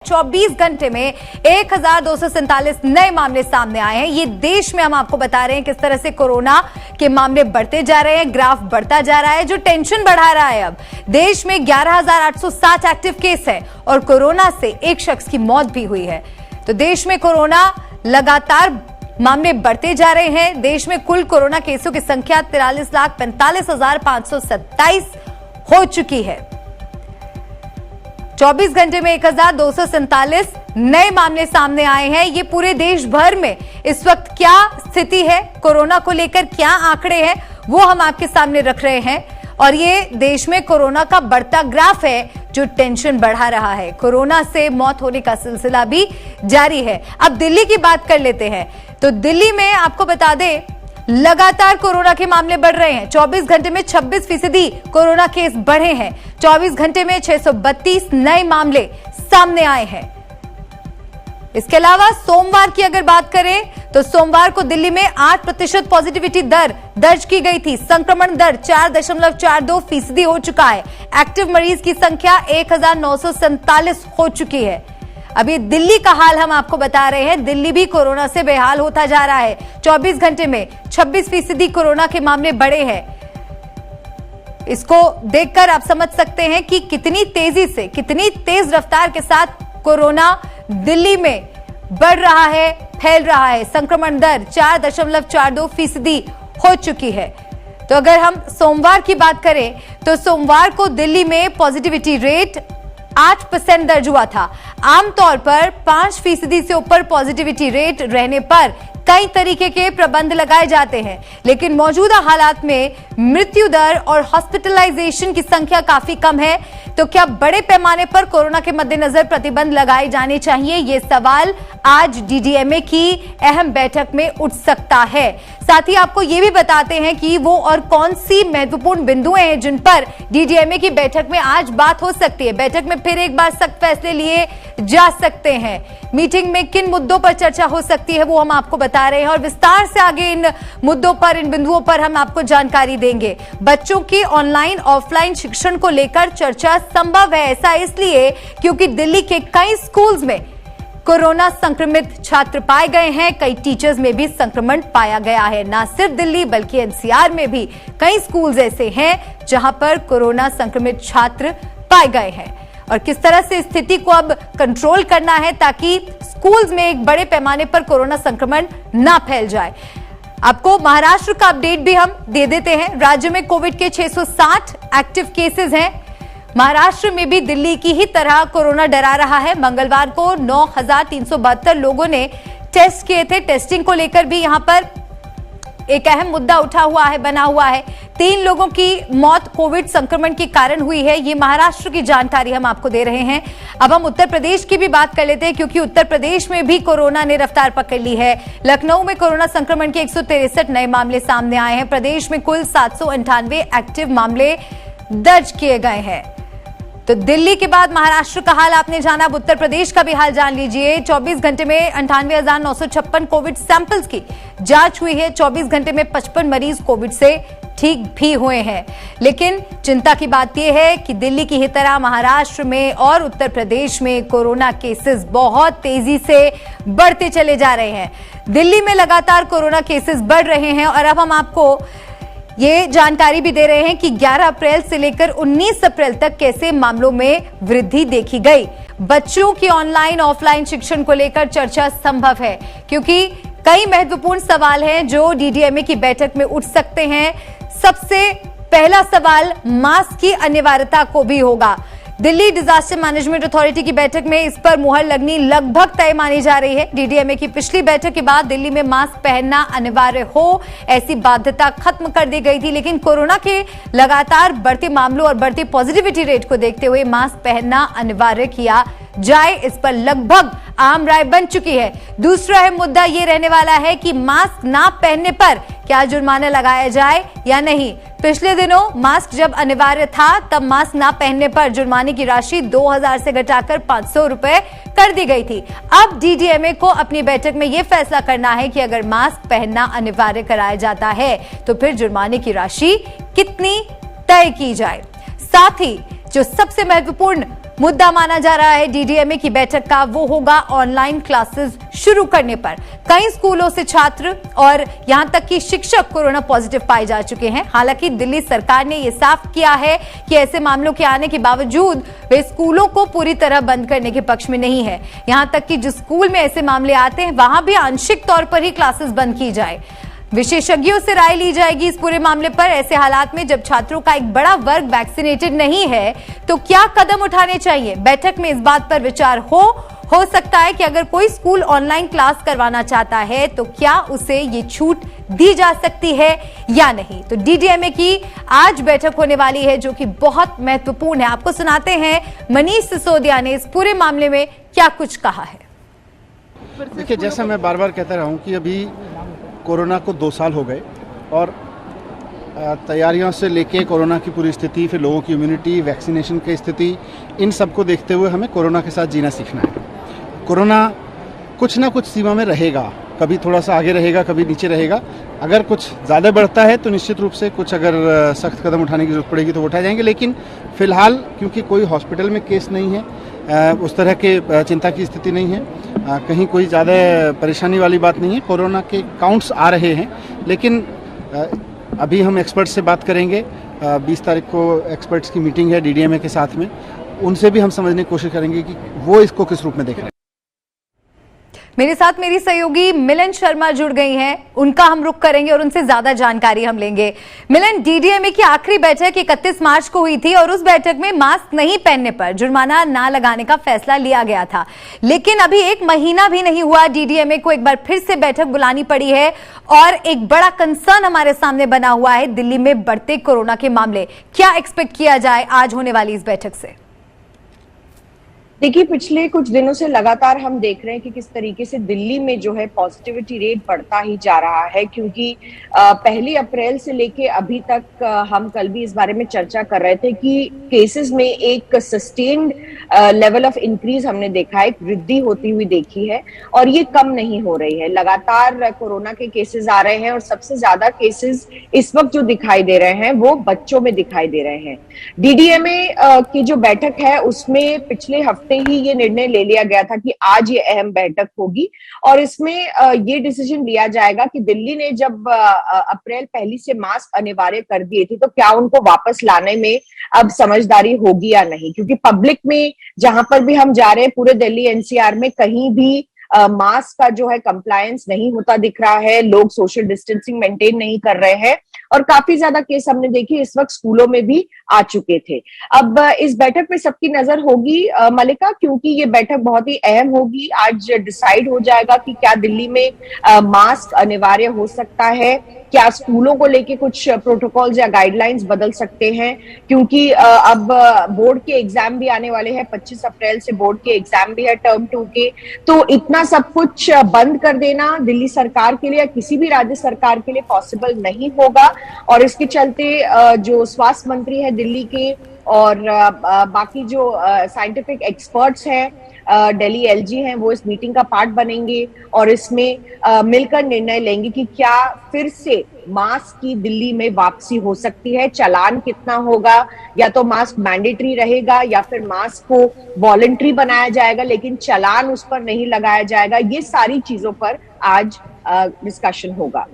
24 घंटे में 1247 नए मामले सामने आए हैं। ये देश में हम आपको बता रहे हैं किस तरह से कोरोना के मामले बढ़ते जा रहे हैं, ग्राफ बढ़ता जा रहा है, जो टेंशन बढ़ा रहा है। अब देश में 11,860 एक्टिव केस है और कोरोना से एक शख्स की मौत भी हुई है। तो देश में कोरोना लगातार मामले बढ़ते जा रहे हैं। देश में कुल कोरोना केसों की संख्या 43,45,527 हो चुकी है। 24 घंटे में 1,247 नए मामले सामने आए हैं। ये पूरे देश भर में इस वक्त क्या स्थिति है, कोरोना को लेकर क्या आंकड़े हैं, वो हम आपके सामने रख रहे हैं। और ये देश में कोरोना का बढ़ता ग्राफ है जो टेंशन बढ़ा रहा है। कोरोना से मौत होने का सिलसिला भी जारी है। अब दिल्ली की बात कर लेते हैं। तो दिल्ली में आपको बता दें, लगातार कोरोना के मामले बढ़ रहे हैं। 24 घंटे में 26% कोरोना केस बढ़े हैं। 24 घंटे में 632 नए मामले सामने आए हैं। इसके अलावा सोमवार की अगर बात करें तो सोमवार को दिल्ली में 8% पॉजिटिविटी दर दर्ज की गई थी। संक्रमण दर 4.42% हो चुका है। एक्टिव मरीज की संख्या 1,947 हो चुकी है। अभी दिल्ली का हाल हम आपको बता रहे हैं। दिल्ली भी कोरोना से बेहाल होता जा रहा है। 24 घंटे में 26% कोरोना के मामले बढ़े हैं। इसको देखकर आप समझ सकते हैं कि कितनी तेजी से, कितनी तेज रफ्तार के साथ कोरोना दिल्ली में बढ़ रहा है, फैल रहा है। संक्रमण दर 4.42% हो चुकी है। तो अगर हम सोमवार की बात करें तो सोमवार को दिल्ली में पॉजिटिविटी रेट 8% दर्ज हुआ था। आमतौर पर 5% से ऊपर पॉजिटिविटी रेट रहने पर कई तरीके के प्रबंध लगाए जाते हैं, लेकिन मौजूदा हालात में मृत्यु दर और हॉस्पिटलाइजेशन की संख्या काफी कम है। तो क्या बड़े पैमाने पर कोरोना के मद्देनजर प्रतिबंध लगाए जाने चाहिए? ये सवाल आज डीडीएमए की अहम बैठक में उठ सकता है। साथ ही आपको ये भी बताते हैं कि वो और कौन सी महत्वपूर्ण बिंदुएं हैं जिन पर डीडीएमए की बैठक में आज बात हो सकती है। बैठक में फिर एक बार सख्त फैसले लिए जा सकते हैं। मीटिंग में किन मुद्दों पर चर्चा हो सकती है वो हम आपको बता रहे हैं और विस्तार से आगे इन मुद्दों पर, इन बिंदुओं पर हम आपको जानकारी देंगे। बच्चों के ऑनलाइन ऑफलाइन शिक्षण को लेकर चर्चा संभव है। ऐसा इसलिए क्योंकि दिल्ली के कई स्कूल्स में कोरोना संक्रमित छात्र पाए गए हैं। कई टीचर्स में भी संक्रमण पाया गया है। न सिर्फ दिल्ली बल्कि एनसीआर में भी कई स्कूल्स ऐसे हैं जहां पर कोरोना संक्रमित छात्र पाए गए हैं। और किस तरह से स्थिति को अब कंट्रोल करना है ताकि स्कूल्स में एक बड़े पैमाने पर कोरोना संक्रमण ना फैल जाए। आपको महाराष्ट्र का अपडेट भी हम दे देते हैं। राज्य में कोविड के 660 एक्टिव केसेस हैं। महाराष्ट्र में भी दिल्ली की ही तरह कोरोना डरा रहा है। मंगलवार को 9,372 लोगों ने टेस्ट किए थे। टेस्टिंग को लेकर भी यहां पर एक अहम मुद्दा उठा हुआ है, बना हुआ है। 3 लोगों की मौत कोविड संक्रमण के कारण हुई है। ये महाराष्ट्र की जानकारी हम आपको दे रहे हैं। अब हम उत्तर प्रदेश की भी बात कर लेते हैं क्योंकि उत्तर प्रदेश में भी कोरोना ने रफ्तार पकड़ ली है। लखनऊ में कोरोना संक्रमण के 163 नए मामले सामने आए हैं। प्रदेश में कुल 798 एक्टिव मामले दर्ज किए गए हैं। तो दिल्ली के बाद महाराष्ट्र का हाल आपने जाना, अब उत्तर प्रदेश का भी हाल जान लीजिए। 24 घंटे में 98,956 कोविड सैंपल्स की जांच हुई है। 24 घंटे में 55 मरीज कोविड से ठीक भी हुए हैं। लेकिन चिंता की बात यह है कि दिल्ली की ही तरह महाराष्ट्र में और उत्तर प्रदेश में कोरोना केसेस बहुत तेजी से बढ़ते चले जा रहे हैं। दिल्ली में लगातार कोरोना केसेस बढ़ रहे हैं और अब हम आपको ये जानकारी भी दे रहे हैं कि 11 अप्रैल से लेकर 19 अप्रैल तक कैसे मामलों में वृद्धि देखी गई। बच्चों की ऑनलाइन ऑफलाइन शिक्षण को लेकर चर्चा संभव है क्योंकि कई महत्वपूर्ण सवाल हैं जो डीडीएमए की बैठक में उठ सकते हैं। सबसे पहला सवाल मास्क की अनिवार्यता को भी होगा। दिल्ली डिजास्टर मैनेजमेंट अथॉरिटी की बैठक में इस पर मुहर लगनी लगभग तय मानी जा रही है। डीडीएमए की पिछली बैठक के बाद दिल्ली में मास्क पहनना अनिवार्य हो, ऐसी बाध्यता खत्म कर दी गई थी, लेकिन कोरोना के लगातार बढ़ते मामलों और बढ़ती पॉजिटिविटी रेट को देखते हुए मास्क पहनना अनिवार्य किया जाए, इस पर लगभग आम राय बन चुकी है। दूसरा अहम मुद्दा ये रहने वाला है कि मास्क ना पहनने पर क्या जुर्माना लगाया जाए या नहीं। पिछले दिनों मास्क जब अनिवार्य था तब मास्क ना पहनने पर जुर्माने की राशि 2,000 से घटाकर 500 रुपए कर दी गई थी। अब डीडीएमए को अपनी बैठक में यह फैसला करना है कि अगर मास्क पहनना अनिवार्य कराया जाता है तो फिर जुर्माने की राशि कितनी तय की जाए। साथ ही जो सबसे महत्वपूर्ण मुद्दा माना जा रहा है डीडीएमए की बैठक का वो होगा ऑनलाइन क्लासेस शुरू करने पर। कई स्कूलों से छात्र और यहां तक कि शिक्षक कोरोना पॉजिटिव पाए जा चुके हैं। हालांकि दिल्ली सरकार ने यह साफ किया है कि ऐसे मामलों के आने के बावजूद वे स्कूलों को पूरी तरह बंद करने के पक्ष में नहीं है। यहां तक कि जिस स्कूल में ऐसे मामले आते हैं वहां भी आंशिक तौर पर ही क्लासेस बंद की जाए। विशेषज्ञों से राय ली जाएगी इस पूरे मामले पर। ऐसे हालात में जब छात्रों का एक बड़ा वर्ग वैक्सीनेटेड नहीं है तो क्या कदम उठाने चाहिए? बैठक में इस बात पर विचार हो सकता है कि अगर कोई स्कूल ऑनलाइन क्लास करवाना चाहता है तो क्या उसे ये छूट दी जा सकती है या नहीं। तो डीडीएमए की आज बैठक होने वाली है जो कि बहुत महत्वपूर्ण है। आपको सुनाते हैं मनीष सिसोदिया ने इस पूरे मामले में क्या कुछ कहा है। देखिए, जैसा मैं बार बार कहता रहा हूं कि अभी कोरोना को 2 साल हो गए और तैयारियों से लेके कोरोना की पूरी स्थिति, फिर लोगों की इम्यूनिटी, वैक्सीनेशन की स्थिति, इन सब को देखते हुए हमें कोरोना के साथ जीना सीखना है। कोरोना कुछ ना कुछ सीमा में रहेगा, कभी थोड़ा सा आगे रहेगा, कभी नीचे रहेगा। अगर कुछ ज़्यादा बढ़ता है तो निश्चित रूप से कुछ अगर सख्त कदम उठाने की जरूरत पड़ेगी तो उठाए जाएंगे। लेकिन फिलहाल क्योंकि कोई हॉस्पिटल में केस नहीं है, उस तरह के चिंता की स्थिति नहीं है, कहीं कोई ज़्यादा परेशानी वाली बात नहीं है। कोरोना के काउंट्स आ रहे हैं, लेकिन अभी हम एक्सपर्ट्स से बात करेंगे। 20 तारीख को एक्सपर्ट्स की मीटिंग है डीडीएमए के साथ में, उनसे भी हम समझने की कोशिश करेंगे कि वो इसको किस रूप में देख रहे हैं। मेरे साथ मेरी सहयोगी मिलन शर्मा जुड़ गई हैं, उनका हम रुख करेंगे और उनसे ज्यादा जानकारी हम लेंगे। मिलन, डीडीएमए की आखिरी बैठक 31 मार्च को हुई थी और उस बैठक में मास्क नहीं पहनने पर जुर्माना ना लगाने का फैसला लिया गया था, लेकिन अभी 1 महीना भी नहीं हुआ, डीडीएमए को एक बार फिर से बैठक बुलानी पड़ी है और एक बड़ा कंसर्न हमारे सामने बना हुआ है दिल्ली में बढ़ते कोरोना के मामले। क्या एक्सपेक्ट किया जाए आज होने वाली इस बैठक से? देखिए, पिछले कुछ दिनों से लगातार हम देख रहे हैं कि किस तरीके से दिल्ली में जो है पॉजिटिविटी रेट बढ़ता ही जा रहा है, क्योंकि 1 अप्रैल से लेके अभी तक हम कल भी इस बारे में चर्चा कर रहे थे कि केसेस में एक सस्टेन्ड लेवल ऑफ इंक्रीज हमने देखा है, एक वृद्धि होती हुई देखी है और ये कम नहीं हो रही है। लगातार कोरोना के केसेस आ रहे हैं और सबसे ज्यादा केसेस इस वक्त जो दिखाई दे रहे हैं वो बच्चों में दिखाई दे रहे हैं। डीडीएमए की जो बैठक है उसमें पिछले हफ्ते ही ये निर्णय ले लिया गया था कि आज ये अहम बैठक होगी और इसमें ये डिसीजन लिया जाएगा कि दिल्ली ने जब अप्रैल 1 से मास्क अनिवार्य कर दिए थे तो क्या उनको वापस लाने में अब समझदारी होगी या नहीं, क्योंकि पब्लिक में जहां पर भी हम जा रहे हैं पूरे दिल्ली एनसीआर में कहीं भी मास्क का जो है कंप्लायंस नहीं होता दिख रहा है, लोग सोशल डिस्टेंसिंग मेंटेन नहीं कर रहे हैं और काफी ज्यादा केस हमने देखे इस वक्त स्कूलों में भी आ चुके थे। अब इस बैठक में सबकी नजर होगी मलिका, क्योंकि ये बैठक बहुत ही अहम होगी। आज डिसाइड हो जाएगा कि क्या दिल्ली में मास्क अनिवार्य हो सकता है, क्या स्कूलों को लेके कुछ प्रोटोकॉल्स या गाइडलाइंस बदल सकते हैं, क्योंकि अब बोर्ड के एग्जाम भी आने वाले हैं। 25 अप्रैल से बोर्ड के एग्जाम भी है टर्म 2 के। तो इतना सब कुछ बंद कर देना दिल्ली सरकार के लिए या किसी भी राज्य सरकार के लिए पॉसिबल नहीं होगा और इसके चलते जो स्वास्थ्य मंत्री है दिल्ली के और बाकी जो साइंटिफिक एक्सपर्ट्स हैं दिल्ली एलजी हैं वो इस मीटिंग का पार्ट बनेंगे और इसमें मिलकर निर्णय लेंगे कि क्या फिर से मास्क की दिल्ली में वापसी हो सकती है, चालान कितना होगा, या तो मास्क मैंडेटरी रहेगा या फिर मास्क को वॉलंटरी बनाया जाएगा लेकिन चालान उस पर नहीं लगाया जाएगा। ये सारी चीजों पर आज डिस्कशन होगा।